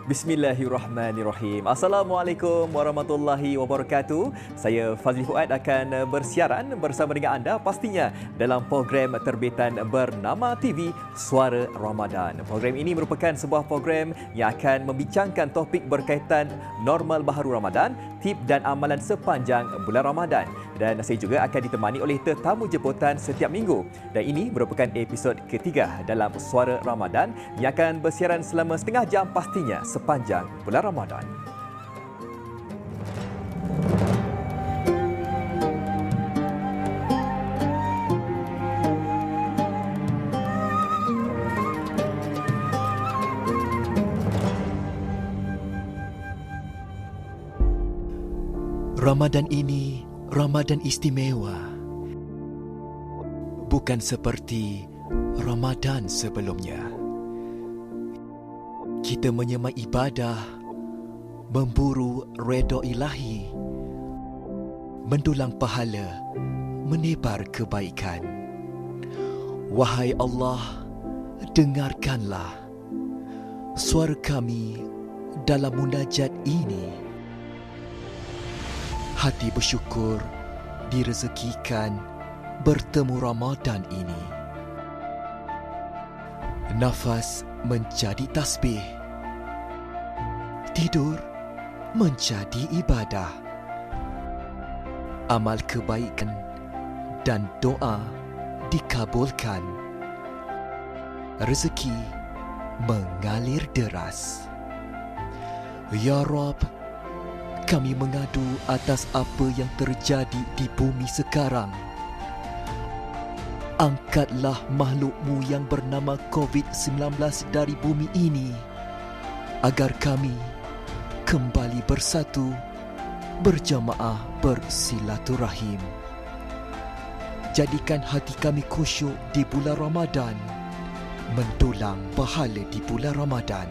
Bismillahirrahmanirrahim. Assalamualaikum warahmatullahi wabarakatuh. Saya Fazli Fuad akan bersiaran bersama dengan anda pastinya dalam program terbitan bernama TV Suara Ramadan. Program ini merupakan sebuah program yang akan membincangkan topik berkaitan normal baharu Ramadan, tip dan amalan sepanjang bulan Ramadan. Dan saya juga akan ditemani oleh tetamu jemputan setiap minggu. Dan ini merupakan episod ketiga dalam Suara Ramadan yang akan bersiaran selama setengah jam pastinya sepanjang bulan Ramadan. Ramadan ini Ramadan istimewa. Bukan seperti Ramadan sebelumnya. Kita menyemai ibadah, memburu redha ilahi, mendulang pahala, menebar kebaikan. Wahai Allah, dengarkanlah suara kami dalam munajat ini. Hati bersyukur direzekikan bertemu Ramadan ini. Nafas menjadi tasbih. Tidur menjadi ibadah. Amal kebaikan dan doa dikabulkan. Rezeki mengalir deras. Ya Rabb, kami mengadu atas apa yang terjadi di bumi sekarang. Angkatlah makhluk-Mu yang bernama COVID-19 dari bumi ini agar kami kembali bersatu, berjamaah bersilaturahim. Jadikan hati kami khusyuk di bulan Ramadan, mendulang pahala di bulan Ramadan.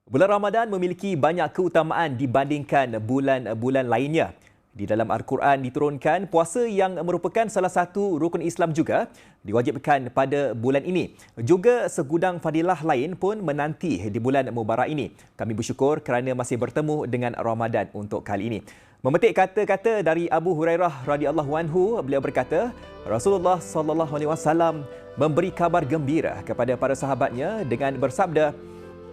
Bulan Ramadan memiliki banyak keutamaan dibandingkan bulan-bulan lainnya. Di dalam Al-Quran diturunkan puasa yang merupakan salah satu rukun Islam juga diwajibkan pada bulan ini. Juga segudang fadilah lain pun menanti di bulan Mubarak ini. Kami bersyukur kerana masih bertemu dengan Ramadan untuk kali ini. Memetik kata-kata dari Abu Hurairah radhiyallahu anhu, beliau berkata, Rasulullah sallallahu alaihi wasallam memberi kabar gembira kepada para sahabatnya dengan bersabda,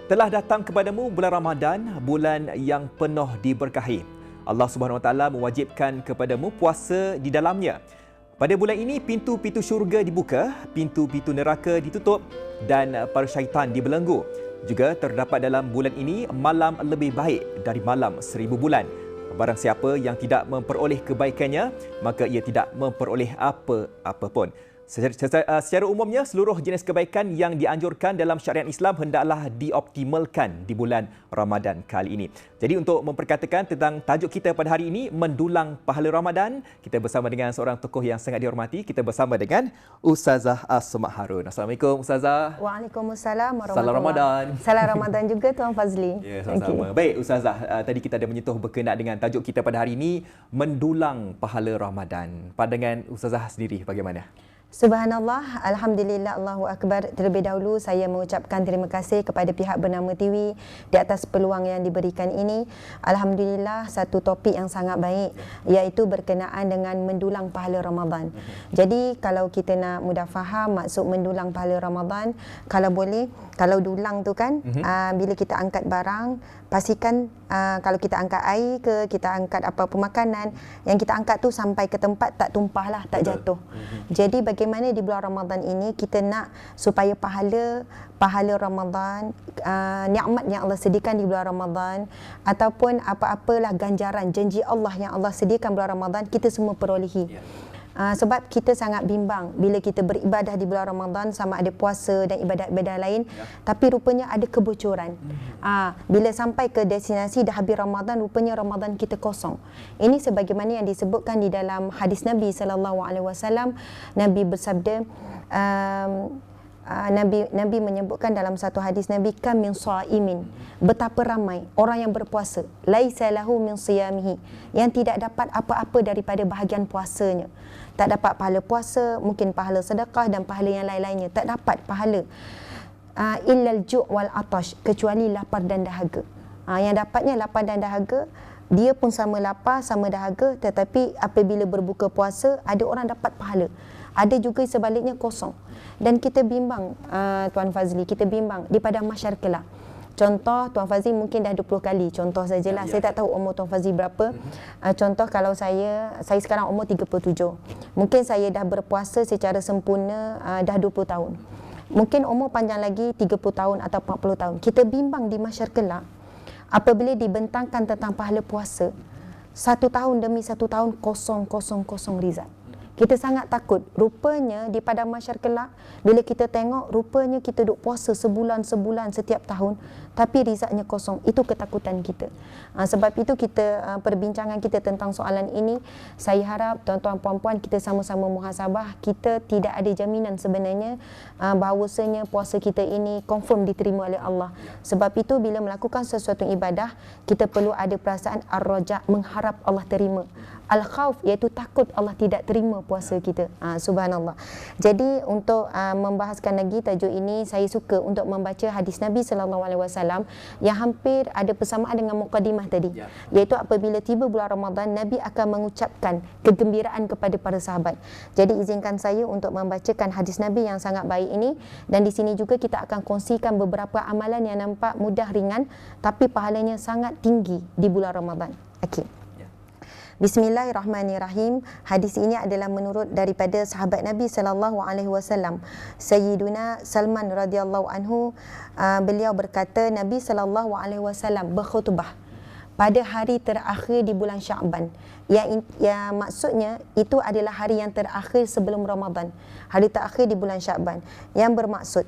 telah datang kepadamu bulan Ramadan, bulan yang penuh diberkahi. Allah Subhanahu Wa Taala mewajibkan kepadamu puasa di dalamnya. Pada bulan ini, pintu-pintu syurga dibuka, pintu-pintu neraka ditutup dan para syaitan dibelenggu. Juga terdapat dalam bulan ini malam lebih baik dari malam 1000 bulan. Barang siapa yang tidak memperoleh kebaikannya, maka ia tidak memperoleh apa-apa pun. Secara umumnya, seluruh jenis kebaikan yang dianjurkan dalam syariat Islam hendaklah dioptimalkan di bulan Ramadan kali ini. Jadi untuk memperkatakan tentang tajuk kita pada hari ini, mendulang pahala Ramadan, kita bersama dengan seorang tokoh yang sangat dihormati. Kita bersama dengan Ustazah Asma Harun. Assalamualaikum Ustazah. Waalaikumsalam warahmatullahi. Salam Ramadan. Salam Ramadan juga Tuan Fazli. Ya, sama-sama. Baik Ustazah, tadi kita ada menyentuh berkenaan dengan tajuk kita pada hari ini, mendulang pahala Ramadan. Pandangan Ustazah sendiri bagaimana? Subhanallah, Alhamdulillah, Allahu Akbar. Terlebih dahulu saya mengucapkan terima kasih kepada pihak Bernama TV di atas peluang yang diberikan ini. Alhamdulillah, satu topik yang sangat baik, iaitu berkenaan dengan mendulang pahala Ramadan. Jadi kalau kita nak mudah faham maksud mendulang pahala Ramadan, kalau boleh, kalau dulang tu kan, bila kita angkat barang, pastikan kalau kita angkat air ke, kita angkat apa-apa makanan, yang kita angkat tu sampai ke tempat tak tumpah lah, tak jatuh. Jadi bagaimana di bulan Ramadan ini kita nak supaya pahala Ramadan, nikmat yang Allah sediakan di bulan Ramadan, ataupun apa-apalah ganjaran janji Allah yang Allah sediakan bulan Ramadan, kita semua perolehi. Sebab kita sangat bimbang bila kita beribadah di bulan Ramadan, sama ada puasa dan ibadat-ibadat lain, tapi rupanya ada kebocoran. Bila sampai ke destinasi dah habis Ramadan, rupanya Ramadan kita kosong. Ini sebagaimana yang disebutkan di dalam hadis Nabi sallallahu alaihi wasallam. Nabi bersabda, Nabi menyebutkan dalam satu hadis Nabi, kam min shaimin, betapa ramai orang yang berpuasa, laisa lahu min siyamihi, yang tidak dapat apa-apa daripada bahagian puasanya. Tak dapat pahala puasa, mungkin pahala sedekah dan pahala yang lain-lainnya, tak dapat pahala. Illal ju' wal atash, kecuali lapar dan dahaga. Yang dapatnya lapar dan dahaga, dia pun sama lapar, sama dahaga, tetapi apabila berbuka puasa, ada orang dapat pahala. Ada juga sebaliknya kosong. Dan kita bimbang, Tuan Fazli, kita bimbang di padang mahsyar kelak. Contoh, Tuan Fazli mungkin dah 20 kali, contoh sajalah. Saya tak tahu umur Tuan Fazli berapa. Contoh kalau saya sekarang umur 37. Mungkin saya dah berpuasa secara sempurna dah 20 tahun. Mungkin umur panjang lagi 30 tahun atau 40 tahun. Kita bimbang di mahsyar kelak, apabila dibentangkan tentang pahala puasa, 1 tahun demi 1 tahun kosong rizal. Kita sangat takut. Rupanya di padang mahsyar kelak, bila kita tengok, rupanya kita duk puasa sebulan setiap tahun, tapi rizaknya kosong. Itu ketakutan kita. Sebab itu kita, perbincangan kita tentang soalan ini, saya harap tuan-tuan puan-puan kita sama-sama muhasabah. Kita tidak ada jaminan sebenarnya bahawasanya puasa kita ini confirm diterima oleh Allah. Sebab itu bila melakukan sesuatu ibadah, kita perlu ada perasaan ar-raja', mengharap Allah terima. Al-khawf, iaitu takut Allah tidak terima puasa kita. Subhanallah. Jadi untuk membahaskan lagi tajuk ini, saya suka untuk membaca hadis Nabi SAW yang hampir ada persamaan dengan mukadimah tadi, iaitu apabila tiba bulan Ramadan, Nabi akan mengucapkan kegembiraan kepada para sahabat. Jadi izinkan saya untuk membacakan hadis Nabi yang sangat baik ini, dan di sini juga kita akan kongsikan beberapa amalan yang nampak mudah ringan tapi pahalanya sangat tinggi di bulan Ramadan. Okey. Bismillahirrahmanirrahim. Hadis ini adalah menurut daripada sahabat Nabi sallallahu alaihi wasallam, Sayyiduna Salman radhiyallahu anhu. Beliau berkata, Nabi sallallahu alaihi wasallam berkhutbah pada hari terakhir di bulan Sya'ban. Yang maksudnya itu adalah hari yang terakhir sebelum Ramadan, hari terakhir di bulan Sya'ban, yang bermaksud,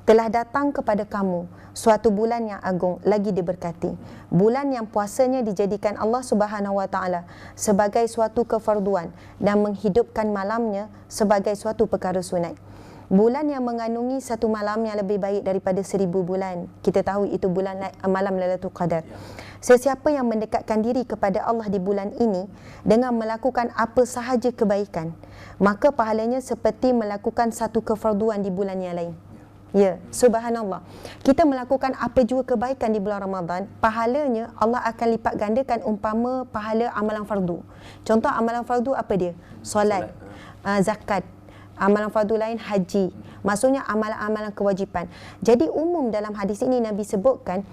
telah datang kepada kamu suatu bulan yang agung lagi diberkati, bulan yang puasanya dijadikan Allah Subhanahu wa taala sebagai suatu kefarduan dan menghidupkan malamnya sebagai suatu perkara sunat. Bulan yang mengandungi satu malam yang lebih baik daripada 1000 bulan. Kita tahu itu bulan malam Lailatul Qadar. Sesiapa yang mendekatkan diri kepada Allah di bulan ini dengan melakukan apa sahaja kebaikan, maka pahalanya seperti melakukan satu kefarduan di bulan yang lain. Ya, subhanallah. Kita melakukan apa jua kebaikan di bulan Ramadan, pahalanya Allah akan lipat gandakan umpama pahala amalan fardu. Contoh amalan fardu apa dia? Solat, zakat. Amalan fardu lain haji. Maksudnya amalan-amalan kewajipan. Jadi umum dalam hadis ini Nabi sebutkan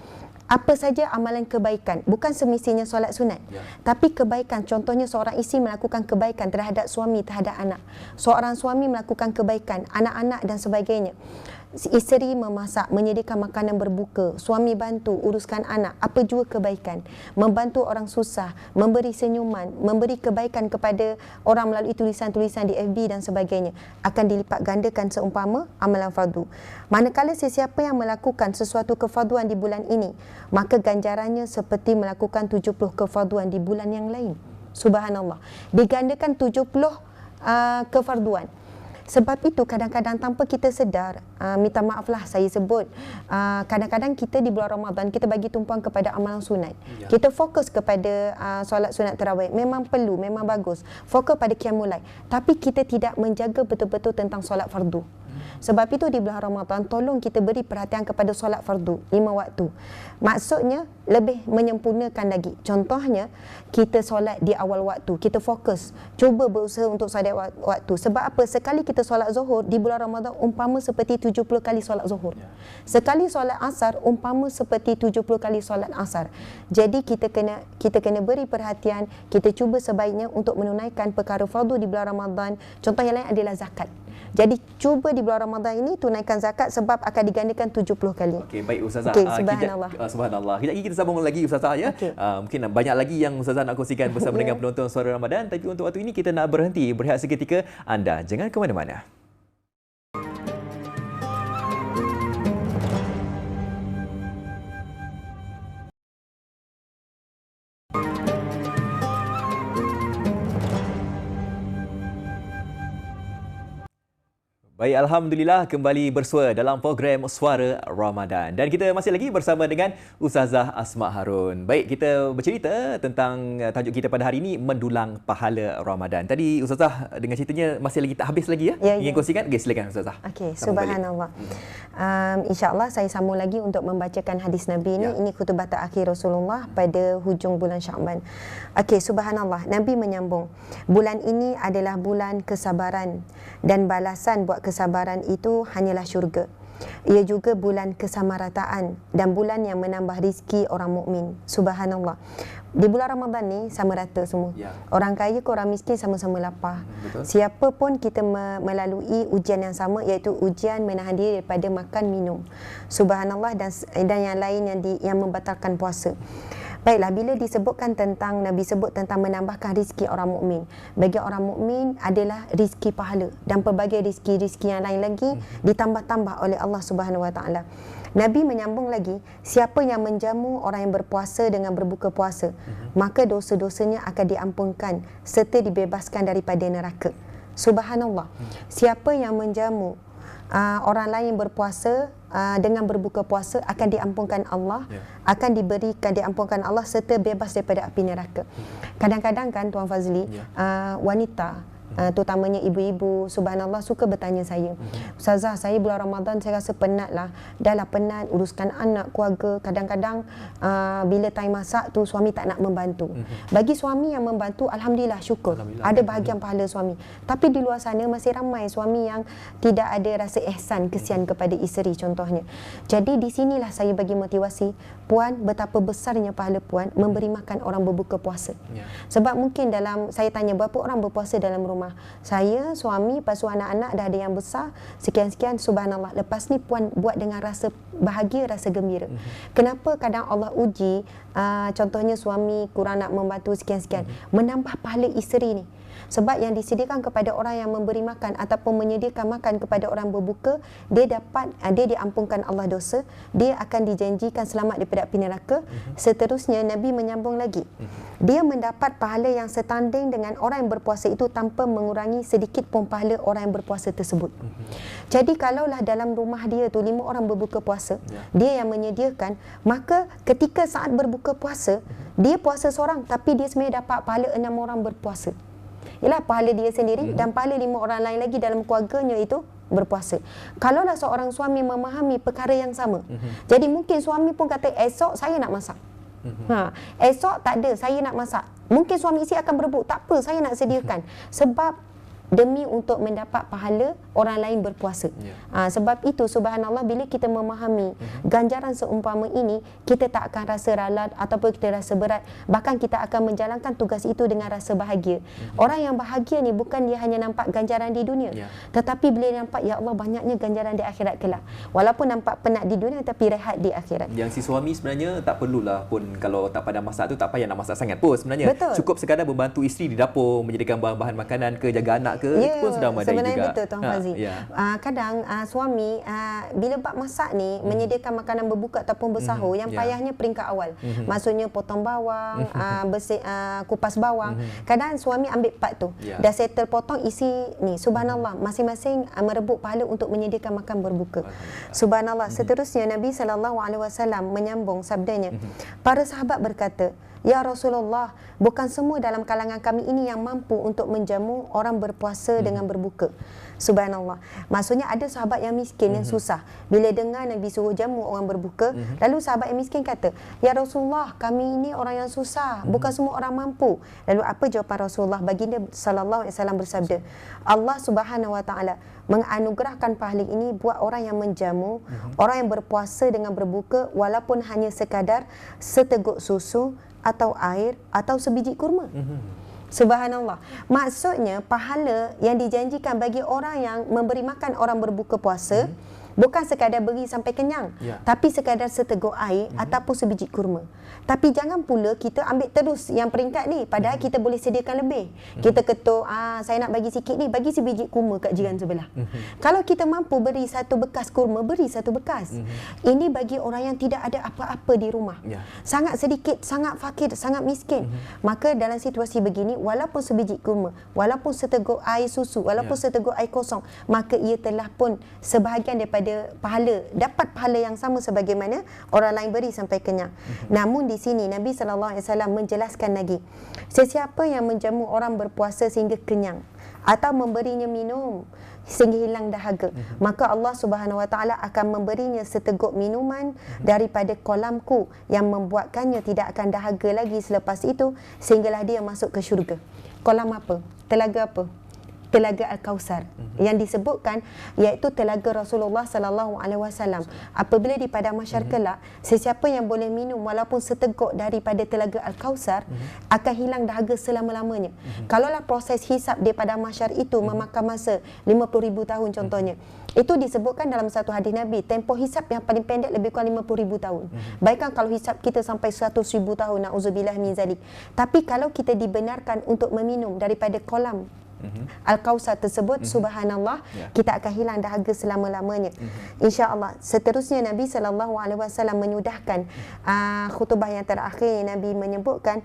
apa saja amalan kebaikan, bukan semestinya solat sunat, tapi kebaikan. Contohnya seorang isteri melakukan kebaikan terhadap suami, terhadap anak. Seorang suami melakukan kebaikan, anak-anak dan sebagainya. Isteri memasak, menyediakan makanan berbuka, suami bantu uruskan anak, apa jua kebaikan, membantu orang susah, memberi senyuman, memberi kebaikan kepada orang melalui tulisan-tulisan di FB dan sebagainya, akan dilipat gandakan seumpama amalan fardu. Manakala sesiapa yang melakukan sesuatu kefarduan di bulan ini, maka ganjarannya seperti melakukan 70 kefarduan di bulan yang lain. Subhanallah. Digandakan 70 kefarduan. Sebab itu kadang-kadang tanpa kita sedar, minta maaflah saya sebut, kadang-kadang kita di bulan Ramadan kita bagi tumpuan kepada amalan sunat. Kita fokus kepada solat sunat tarawih, memang perlu, memang bagus. Fokus pada qiyamul lail, tapi kita tidak menjaga betul-betul tentang solat fardu. Sebab itu di bulan Ramadan tolong kita beri perhatian kepada solat fardu 5 waktu. Maksudnya lebih menyempurnakan lagi. Contohnya kita solat di awal waktu, kita fokus, cuba berusaha untuk solat waktu. Sebab apa? Sekali kita solat zuhur di bulan Ramadan umpama seperti 70 kali solat zuhur. Sekali solat asar umpama seperti 70 kali solat asar. Jadi kita kena beri perhatian, kita cuba sebaiknya untuk menunaikan perkara fardu di bulan Ramadan. Contoh yang lain adalah zakat. Jadi cuba di bulan Ramadan ini tunaikan zakat sebab akan digandakan 70 kali. Okey, baik Ustazah. Okay, subhanallah. Subhanallah. Kejap lagi kita sambung lagi Ustazah ya. Okay. Mungkin banyak lagi yang Ustazah nak kongsikan bersama dengan penonton Suara Ramadan, tapi untuk waktu ini kita nak berhenti berehat seketika. Anda jangan ke mana-mana. Baik, Alhamdulillah kembali bersua dalam program Suara Ramadan. Dan kita masih lagi bersama dengan Ustazah Asma Harun. Baik, kita bercerita tentang tajuk kita pada hari ini, mendulang pahala Ramadan. Tadi Ustazah dengan ceritanya masih lagi tak habis lagi ya? Ingin kongsikan? Okey, silakan Ustazah. Okey, subhanallah. InsyaAllah saya sambung lagi untuk membacakan hadis Nabi ini. Ini khutbah terakhir Rasulullah pada hujung bulan Sya'ban. Okey, subhanallah. Nabi menyambung, bulan ini adalah bulan kesabaran dan balasan buat kesabaran itu hanyalah syurga. Ia juga bulan kesamarataan dan bulan yang menambah rezeki orang mukmin. Subhanallah. Di bulan Ramadan ni sama rata semua. Orang kaya ke orang miskin sama-sama lapar. Siapa pun kita melalui ujian yang sama, iaitu ujian menahan diri daripada makan minum. Subhanallah, dan yang lain yang membatalkan puasa. Baiklah, bila disebutkan tentang Nabi sebut tentang menambahkan rezeki orang mukmin. Bagi orang mukmin adalah rezeki pahala dan pelbagai rezeki-rezeki yang lain lagi ditambah-tambah oleh Allah Subhanahu Wa Taala. Nabi menyambung lagi, siapa yang menjamu orang yang berpuasa dengan berbuka puasa, maka dosa-dosanya akan diampunkan serta dibebaskan daripada neraka. Subhanallah. Siapa yang menjamu orang lain berpuasa dengan berbuka puasa akan diampunkan Allah, akan diampunkan Allah serta bebas daripada api neraka. Kadang-kadang kan Tuan Fazli, wanita terutamanya ibu-ibu, subhanallah, suka bertanya saya, Ustazah, saya bulan Ramadan saya rasa penat lah, dah lah penat uruskan anak, keluarga. Kadang-kadang bila time masak tu suami tak nak membantu. Bagi suami yang membantu, alhamdulillah, syukur, ada bahagian pahala suami. Tapi di luar sana masih ramai suami yang tidak ada rasa ihsan, kesian kepada isteri contohnya. Jadi di sinilah saya bagi motivasi puan, betapa besarnya pahala puan memberi makan orang berbuka puasa. Sebab mungkin saya tanya berapa orang berpuasa dalam rumah, saya, suami, lepas tu anak-anak dah ada yang besar, sekian-sekian, subhanallah. Lepas ni puan buat dengan rasa bahagia, rasa gembira. Kenapa kadang Allah uji, contohnya suami kurang nak membantu sekian-sekian, menambah pahala isteri ni. Sebab yang disediakan kepada orang yang memberi makan ataupun menyediakan makan kepada orang berbuka, dia diampunkan Allah dosa, dia akan dijanjikan selamat daripada api neraka. Seterusnya Nabi menyambung lagi, dia mendapat pahala yang setanding dengan orang yang berpuasa itu tanpa mengurangi sedikit pun pahala orang yang berpuasa tersebut. Jadi kalaulah dalam rumah dia tu 5 orang berbuka puasa, dia yang menyediakan, maka ketika saat berbuka puasa, dia puasa seorang tapi dia sebenarnya dapat pahala 6 orang berpuasa. Ialah pahala dia sendiri dan pahala 5 orang lain lagi dalam keluarganya itu berpuasa. Kalaulah seorang suami memahami perkara yang sama, jadi mungkin suami pun kata, esok saya nak masak. Esok tak ada, saya nak masak. Mungkin suami isteri akan berebut, tak apa, saya nak sediakan. Sebab demi untuk mendapat pahala orang lain berpuasa. Sebab itu subhanallah, bila kita memahami ganjaran seumpama ini, kita tak akan rasa ralat ataupun kita rasa berat, bahkan kita akan menjalankan tugas itu dengan rasa bahagia. Orang yang bahagia ni bukan dia hanya nampak ganjaran di dunia, tetapi bila dia nampak, ya Allah, banyaknya ganjaran di akhirat kelak. Walaupun nampak penat di dunia tapi rehat di akhirat. Yang si suami sebenarnya tak perlulah pun, kalau tak pandai masak tu tak payah nak masak sangat pun sebenarnya. Cukup sekadar membantu isteri di dapur, menyediakan bahan-bahan makanan ke, jaga anak ke, itu pun sudah memadai juga. Sebenarnya betul Tuan Fazi. Kadang suami bila bab masak ni, menyediakan makanan berbuka ataupun bersahur, yang payahnya peringkat awal. Maksudnya potong bawang, bersih, kupas bawang. Kadang suami ambil part tu, dah settle potong, isi ni, subhanallah, masing-masing merebut pahala untuk menyediakan makan berbuka. Subhanallah. Seterusnya Nabi SAW menyambung sabdanya, para sahabat berkata, ya Rasulullah, bukan semua dalam kalangan kami ini yang mampu untuk menjamu orang berpuasa dengan berbuka. Subhanallah. Maksudnya ada sahabat yang miskin, yang susah. Bila dengar Nabi suruh jamu orang berbuka, lalu sahabat yang miskin kata, ya Rasulullah, kami ini orang yang susah, bukan semua orang mampu. Lalu apa jawapan Rasulullah? Baginda SAW bersabda, Allah Subhanahu Wa Taala menganugerahkan pahala ini buat orang yang menjamu, orang yang berpuasa dengan berbuka, walaupun hanya sekadar seteguk susu atau air atau sebiji kurma. Subhanallah. Maksudnya pahala yang dijanjikan bagi orang yang memberi makan orang berbuka puasa, Bukan sekadar beri sampai kenyang, tapi sekadar seteguk air ataupun sebiji kurma. Tapi jangan pula kita ambil terus yang peringkat ni, padahal kita boleh sediakan lebih. Kita ketuk, saya nak bagi sikit ni, bagi sebiji kurma kat jiran sebelah. Kalau kita mampu beri satu bekas kurma, beri satu bekas. Ini bagi orang yang tidak ada apa-apa di rumah. Sangat sedikit, sangat fakir, sangat miskin. Maka dalam situasi begini, walaupun sebiji kurma, walaupun seteguk air susu, walaupun seteguk air kosong, maka ia telah pun sebahagian daripada pahala, dapat pahala yang sama sebagaimana orang lain beri sampai kenyang. Namun di sini Nabi SAW menjelaskan lagi, sesiapa yang menjamu orang berpuasa sehingga kenyang atau memberinya minum sehingga hilang dahaga, maka Allah Subhanahu Wa Taala akan memberinya seteguk minuman daripada kolamku yang membuatkannya tidak akan dahaga lagi selepas itu sehinggalah dia masuk ke syurga. Kolam apa? Telaga apa? Telaga Al-Kausar yang disebutkan iaitu telaga Rasulullah sallallahu alaihi wasallam. Apabila di padang mahsyar kelak, sesiapa yang boleh minum walaupun seteguk daripada telaga Al-Kausar akan hilang dahaga selama-lamanya. Kalaulah proses hisap di padang mahsyar itu memakan masa 50,000 tahun contohnya, itu disebutkan dalam satu hadis Nabi, tempoh hisap yang paling pendek lebih kurang 50,000 tahun. Baikkan kalau hisap kita sampai 100,000 tahun, na'udzubillah min zalik. Tapi kalau kita dibenarkan untuk meminum daripada kolam Al-Kausar tersebut, subhanallah, kita akan hilang dahaga selama-lamanya. Insya-Allah. Seterusnya Nabi SAW menyudahkan khutbah yang terakhir, Nabi menyebutkan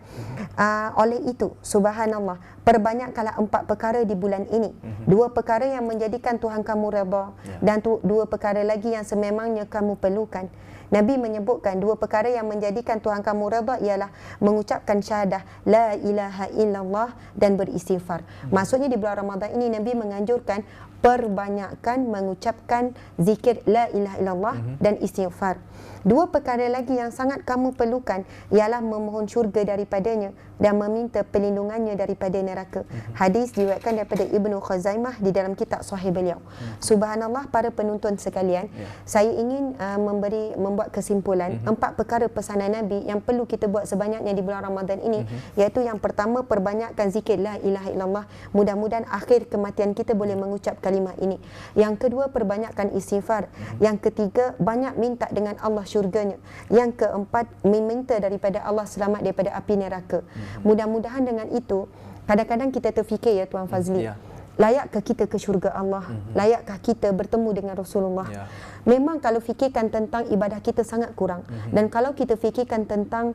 oleh itu, subhanallah, perbanyakkanlah 4 perkara di bulan ini. 2 perkara yang menjadikan Tuhan kamu redha, dan 2 perkara lagi yang sememangnya kamu perlukan. Nabi menyebutkan 2 perkara yang menjadikan Tuhan kamu redha ialah mengucapkan syahadah la ilaha illallah dan beristighfar. Maksudnya di bulan Ramadan ini Nabi menganjurkan perbanyakkan mengucapkan zikir la ilaha illallah dan istighfar. 2 perkara lagi yang sangat kamu perlukan ialah memohon syurga daripadanya dan meminta perlindungannya daripada neraka. Hadis diriwayatkan daripada Ibnu Khuzaimah di dalam kitab Sahih beliau. Subhanallah, para penonton sekalian, saya ingin membuat kesimpulan 4 perkara pesanan Nabi yang perlu kita buat sebanyaknya di bulan Ramadan ini, iaitu yang pertama, perbanyakkan zikir la ilaha illallah. Mudah-mudahan akhir kematian kita boleh mengucap kalimah ini. Yang kedua, perbanyakkan istighfar. Yang ketiga, banyak minta dengan Allah syurganya. Yang keempat, meminta daripada Allah selamat daripada api neraka. Mudah-mudahan dengan itu, kadang-kadang kita terfikir, ya Tuan Fazli, layakkah kita ke syurga Allah? Layakkah kita bertemu dengan Rasulullah? Memang kalau fikirkan tentang ibadah kita sangat kurang, dan kalau kita fikirkan tentang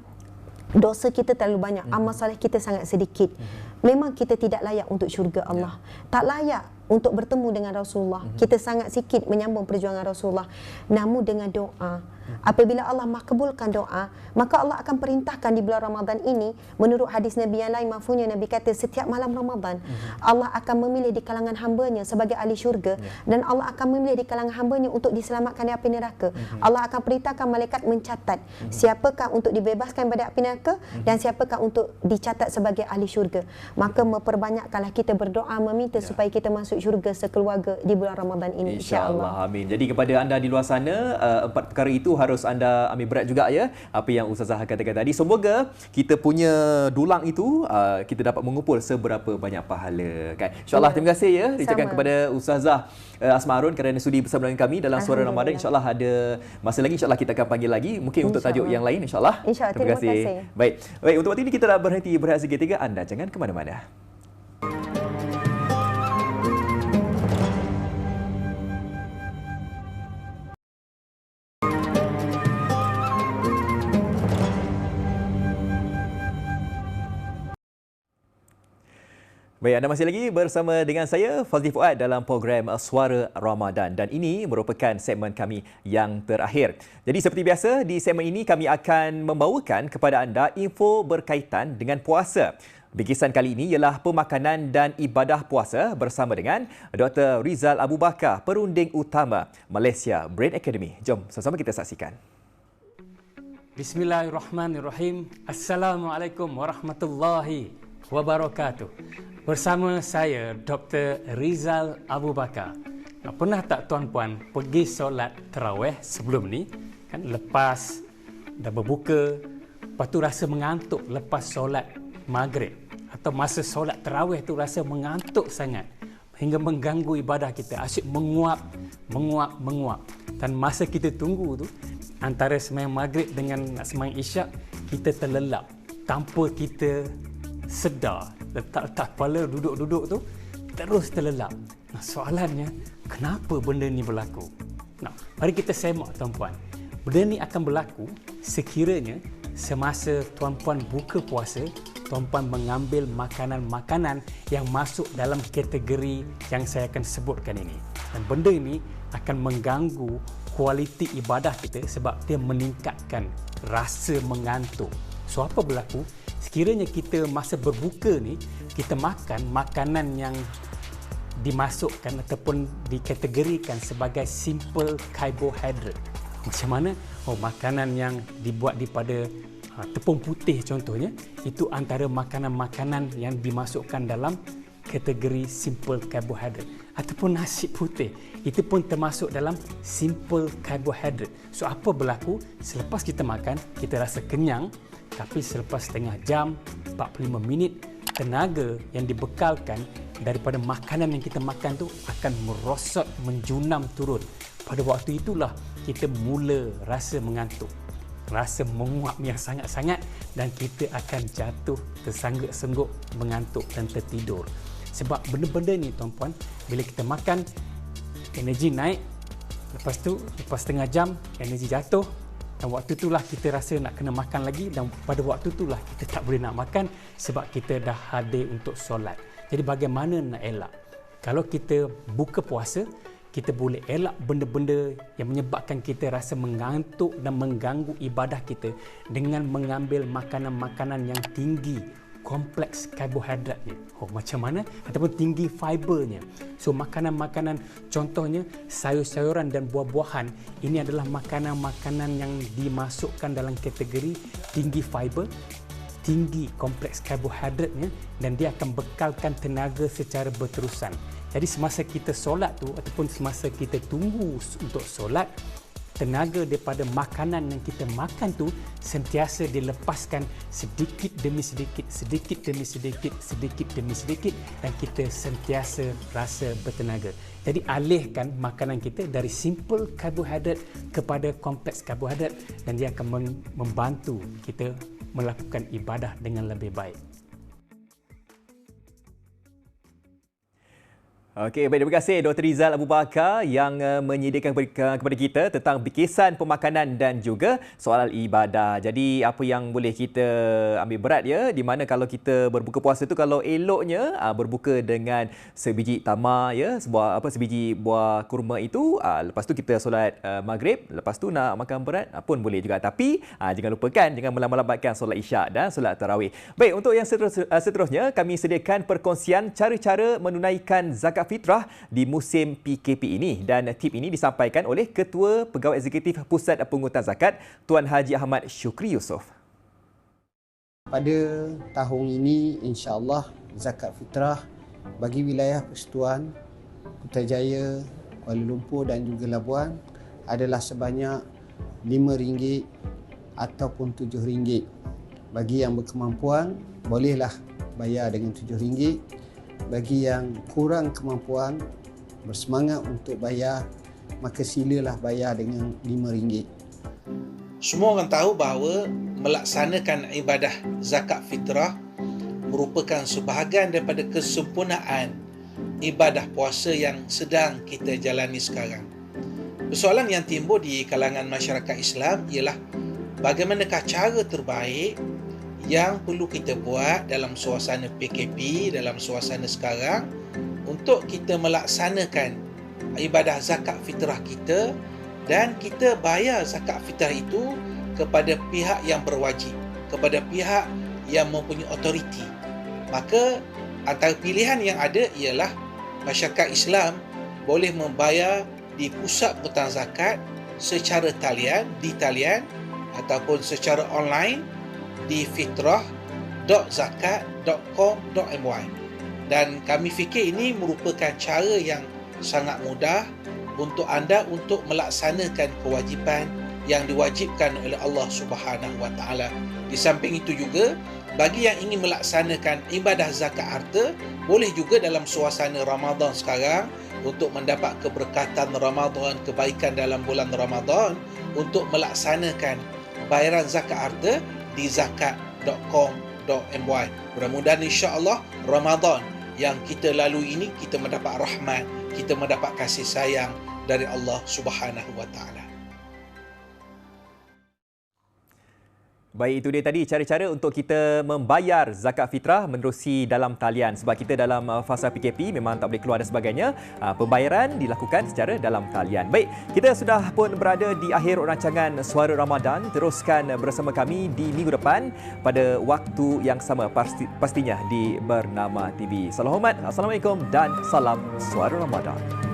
dosa kita terlalu banyak, amal soleh kita sangat sedikit, memang kita tidak layak untuk syurga Allah. Tak layak untuk bertemu dengan Rasulullah. Kita sangat sikit menyambung perjuangan Rasulullah. Namun dengan doa, apabila Allah makbulkan doa, maka Allah akan perintahkan di bulan Ramadan ini, menurut hadis Nabi yang lain, mafhumnya Nabi kata setiap malam Ramadan Allah akan memilih di kalangan hambanya sebagai ahli syurga, dan Allah akan memilih di kalangan hambanya untuk diselamatkan dari api neraka. Allah akan perintahkan malaikat mencatat siapakah untuk dibebaskan daripada api neraka dan siapakah untuk dicatat sebagai ahli syurga. Maka memperbanyakkanlah kita berdoa meminta supaya kita masuk syurga sekeluarga di bulan Ramadan ini, insya-Allah. Amin. Jadi kepada anda di luar sana, 4 perkara itu harus anda ambil berat juga, ya, apa yang Ustazah katakan tadi. Semoga kita punya dulang itu kita dapat mengumpul seberapa banyak pahala, kan. Insya-Allah. Terima kasih, ya, diucapkan kepada Ustazah Asma Harun kerana sudi bersama dengan kami dalam Suara Ramadan. Insya-Allah ada masa lagi, insya-Allah kita akan panggil lagi, mungkin untuk tajuk yang lain, insya-Allah. Terima kasih. Baik, untuk waktu ini kita dah berhenti berehat seketika. Anda jangan ke mana-mana. Baik, anda masih lagi bersama dengan saya, Fazli Fuad, dalam program Suara Ramadan, dan ini merupakan segmen kami yang terakhir. Jadi seperti biasa, di segmen ini kami akan membawakan kepada anda info berkaitan dengan puasa. Bingkisan kali ini ialah pemakanan dan ibadah puasa bersama dengan Dr. Rizal Abu Bakar, Perunding Utama Malaysia Brain Academy. Jom sama-sama kita saksikan. Bismillahirrahmanirrahim. Assalamualaikum warahmatullahi wabarakatuh. Bersama saya Dr. Rizal Abu Bakar. Pernah tak tuan-puan pergi solat tarawih sebelum ni, kan, lepas dah berbuka, lepas tu rasa mengantuk lepas solat maghrib, atau masa solat tarawih tu rasa mengantuk sangat hingga mengganggu ibadah kita, asyik menguap. Dan masa kita tunggu tu, antara sembahyang maghrib dengan sembahyang isyak, kita terlelap tanpa kita sedar. Letak kepala duduk-duduk tu, terus terlelap. Nah, soalannya, kenapa benda ni berlaku? Nah, mari kita semak tuan-puan. Benda ni akan berlaku sekiranya semasa tuan-puan buka puasa, tuan-puan mengambil makanan-makanan yang masuk dalam kategori yang saya akan sebutkan ini. Dan benda ini akan mengganggu kualiti ibadah kita sebab dia meningkatkan rasa mengantuk. So, apa berlaku? Sekiranya kita masa berbuka ni, kita makan makanan yang dimasukkan ataupun dikategorikan sebagai simple carbohydrate. Macam mana? Makanan yang dibuat daripada tepung putih contohnya, itu antara makanan-makanan yang dimasukkan dalam kategori simple carbohydrate. Ataupun nasi putih, itu pun termasuk dalam simple carbohydrate. So, apa berlaku? Selepas kita makan, kita rasa kenyang, tapi selepas setengah jam, 45 minit, tenaga yang dibekalkan daripada makanan yang kita makan tu akan merosot, menjunam turun. Pada waktu itulah kita mula rasa mengantuk, rasa menguap yang sangat-sangat, dan kita akan jatuh tersangguk-sengguk, mengantuk dan tertidur. Sebab benda-benda ni tuan-puan, bila kita makan, energi naik, lepas tu lepas setengah jam energi jatuh, dan waktu itulah kita rasa nak kena makan lagi, dan pada waktu itulah kita tak boleh nak makan sebab kita dah hadir untuk solat. Jadi bagaimana nak elak? Kalau kita buka puasa, kita boleh elak benda-benda yang menyebabkan kita rasa mengantuk dan mengganggu ibadah kita dengan mengambil makanan-makanan yang tinggi kompleks karbohidratnya. Macam mana? Ataupun tinggi fibernya. So, makanan-makanan contohnya sayur-sayuran dan buah-buahan, ini adalah makanan-makanan yang dimasukkan dalam kategori tinggi fiber, tinggi kompleks karbohidratnya, dan dia akan bekalkan tenaga secara berterusan. Jadi semasa kita solat tu ataupun semasa kita tunggu untuk solat, tenaga daripada makanan yang kita makan tu sentiasa dilepaskan sedikit demi sedikit, sedikit demi sedikit, sedikit demi sedikit, dan kita sentiasa rasa bertenaga. Jadi alihkan makanan kita dari simple karbohidrat kepada kompleks karbohidrat, dan dia akan membantu kita melakukan ibadah dengan lebih baik. Okey, baik, terima kasih Dr. Rizal Abu Bakar yang menyediakan kepada kita tentang bikisan pemakanan dan juga soal ibadah. Jadi apa yang boleh kita ambil berat ya, di mana kalau kita berbuka puasa tu, kalau eloknya berbuka dengan sebiji tamar ya, sebiji buah kurma itu, lepas tu kita solat maghrib, lepas tu nak makan berat pun boleh juga, tapi jangan lupakan jangan melambatkan solat isyak dan solat tarawih. Baik, untuk yang seterusnya kami sediakan perkongsian cara-cara menunaikan zakat fitrah di musim PKP ini, dan tip ini disampaikan oleh Ketua Pegawai Eksekutif Pusat Pungutan Zakat Tuan Haji Ahmad Syukri Yusof. Pada tahun ini insya-Allah zakat fitrah bagi wilayah Persekutuan Putrajaya, Kuala Lumpur dan juga Labuan adalah sebanyak RM5 ataupun RM7. Bagi yang berkemampuan bolehlah bayar dengan RM7. Bagi yang kurang kemampuan, bersemangat untuk bayar, maka silalah bayar dengan RM5. Semua orang tahu bahawa melaksanakan ibadah zakat fitrah merupakan sebahagian daripada kesempurnaan ibadah puasa yang sedang kita jalani sekarang. Persoalan yang timbul di kalangan masyarakat Islam ialah bagaimanakah cara terbaik yang perlu kita buat dalam suasana PKP, dalam suasana sekarang, untuk kita melaksanakan ibadah zakat fitrah kita, dan kita bayar zakat fitrah itu kepada pihak yang berwajib, kepada pihak yang mempunyai otoriti. Maka antara pilihan yang ada ialah masyarakat Islam boleh membayar di pusat pungutan zakat secara di talian ataupun secara online di fitrah.zakat.com.my. Dan kami fikir ini merupakan cara yang sangat mudah untuk anda untuk melaksanakan kewajipan yang diwajibkan oleh Allah Subhanahu Wa Taala. Di samping itu juga, bagi yang ingin melaksanakan ibadah zakat harta, boleh juga dalam suasana Ramadan sekarang untuk mendapat keberkatan Ramadan, kebaikan dalam bulan Ramadan, untuk melaksanakan bayaran zakat harta di zakat.com.my. Mudah-mudahan insya-Allah Ramadan yang kita lalui ini, kita mendapat rahmat, kita mendapat kasih sayang dari Allah Subhanahu Wa Taala. Baik, itu dia tadi cara-cara untuk kita membayar zakat fitrah menerusi dalam talian. Sebab kita dalam fasa PKP memang tak boleh keluar dan sebagainya. Pembayaran dilakukan secara dalam talian. Baik, kita sudah pun berada di akhir rancangan Suara Ramadan. Teruskan bersama kami di minggu depan pada waktu yang sama pastinya di Bernama TV. Salam hormat, Assalamualaikum dan salam Suara Ramadan.